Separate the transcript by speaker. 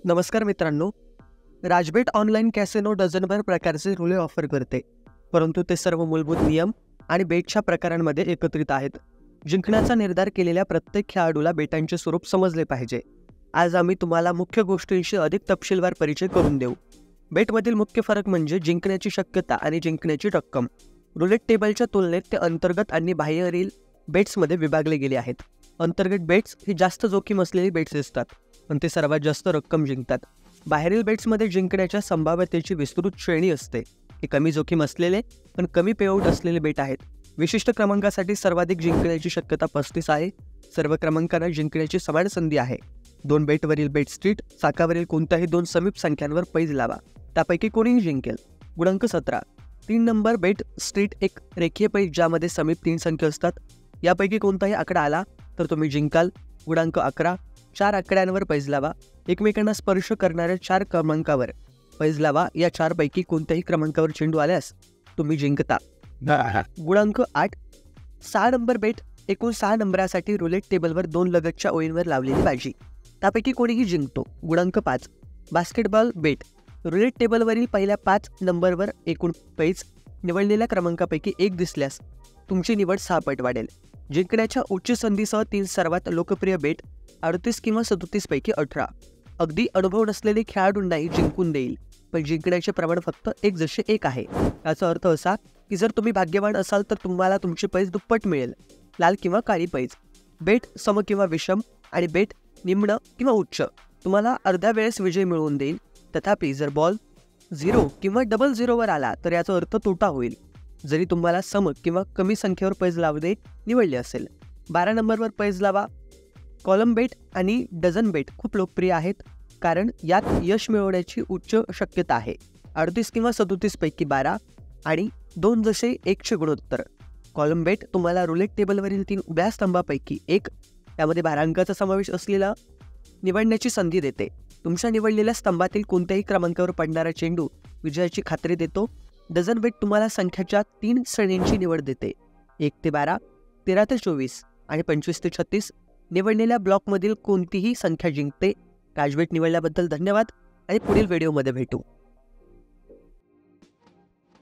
Speaker 1: नमस्कार मित्रांनो, राजबेट online casino डझनभर प्रकारचे रुले ऑफर करते, परंतु ते सर्व मूलभूत नियम आणि बेटच्या प्रकारांमध्ये एकत्रित आहेत. जिंकण्याचा निर्धार केलेल्या प्रत्येक खेळाडूला बेटांचे स्वरूप समजले पाहिजे. आज आम्ही तुम्हाला मुख्य गोष्टींशी अधिक तपशीलवार परिचय करून देऊ. बेटमधील मुख्य फरक म्हणजे जिंकण्याची शक्यता आणि जिंकण्याची रक्कम. रुलेट टेबलच्या तुलनेत ते अंतर्गत आणि बाह्यरील बेट्समध्ये विभागले गेले आहेत. अंतर्गत बेट्स ही जास्त जोखीम असलेली बेट्स असतात, पण ते सर्वात जास्त रक्कम जिंकतात. बाहेरील बेट्समध्ये जिंकण्याच्या संभाव्यतेची विस्तृत श्रेणी असते. हे कमी जोखीम असलेले पण कमी पेआउट असलेले बेट आहेत. विशिष्ट क्रमांकासाठी सर्वाधिक जिंकण्याची शक्यता 35 आहे. सर्व क्रमांकांना जिंकण्याची समान संधी आहे. 2 बेटवरील बेट स्ट्रीट, चाकावरील कोणत्याही 2 समीप संख्यांवर पैज लावा, त्यापैकी कोणीही जिंकेल. गुणांक 17. 3 नंबर बेट स्ट्रीट एक रेखीय पैज ज्यामध्ये समीप 3 संख्या असतात. यापैकी कोणताही आकडा आला तर तुम्ही जिंकाल. गुणांक 11. 4 आकड्यांवर पैज लावा. एकमेकांना स्पर्श करणाऱ्या 4 क्रमांकावर पैज लावा. या 4 पैकी कोणत्याही क्रमांकावर चेंडू आल्यास तुम्ही जिंकता. गुणांक 8. 6 नंबर बेट एकूण 6 नंबरासाठी रुलेट टेबलवर 2 लगतच्या ओळींवर लावलेली बाजी, त्यापैकी कोणीही जिंकतो. गुणांक 5. बास्केटबॉल बेट रुलेट टेबलवरील पहिल्या 5 नंबरवर एकूण पैज निवडलेल्या क्रमांकापैकी एक दिसल्यास तुमची निवड 6 पट वाढेल. जिंकण्याच्या उच्च संधीसह 3 सर्वात लोकप्रिय बेट 38 किंवा 37 पैकी 18. अगदी अनुभव नसलेले खेळाडूंनाही जिंकून देईल, पण जिंकण्याचे प्रमाण फक्त 1:1 आहे. याचा अर्थ असा की जर तुम्ही भाग्यवान असाल तर तुम्हाला तुमची पैज दुप्पट मिळेल. लाल किंवा काळी पैज, बेट सम किंवा विषम आणि बेट निम्न किंवा उच्च तुम्हाला अर्ध्या वेळेस विजय मिळवून देईल. तथापि जर बॉल 0 किंवा 00 वर आला तर याचा अर्थ तोटा होईल, जरी तुम्हाला सम किंवा कमी संख्येवर पैज लावणे निवडले असेल. 12 नंबरवर पैज लावा. कॉलम बेट आणि डझन बेट खूप लोकप्रिय आहेत, कारण यात यश मिळवण्याची उच्च शक्यता आहे. 38 किंवा 37 पैकी 12 आणि 2:1 गुणोत्तर. कॉलम बेट तुम्हाला रुलेट टेबलवरील 3 उभ्या स्तंभापैकी एक, त्यामध्ये 12 अंकाचा समावेश असलेला निवडण्याची संधी देते. तुमच्या निवडलेल्या स्तंभातील कोणत्याही क्रमांकावर पडणारा चेंडू विजयाची खात्री देतो. डझन बेट तुम्हाला संख्याच्या 3 श्रेणींची निवड देते: 1 ते 12, 13 ते 24 आणि 25 ते 36. निवडलेल्या ब्लॉकमधील कोणतीही संख्या जिंकते. राजबेट निवडल्याबद्दल धन्यवाद आणि पुढील व्हिडिओमध्ये भेटू.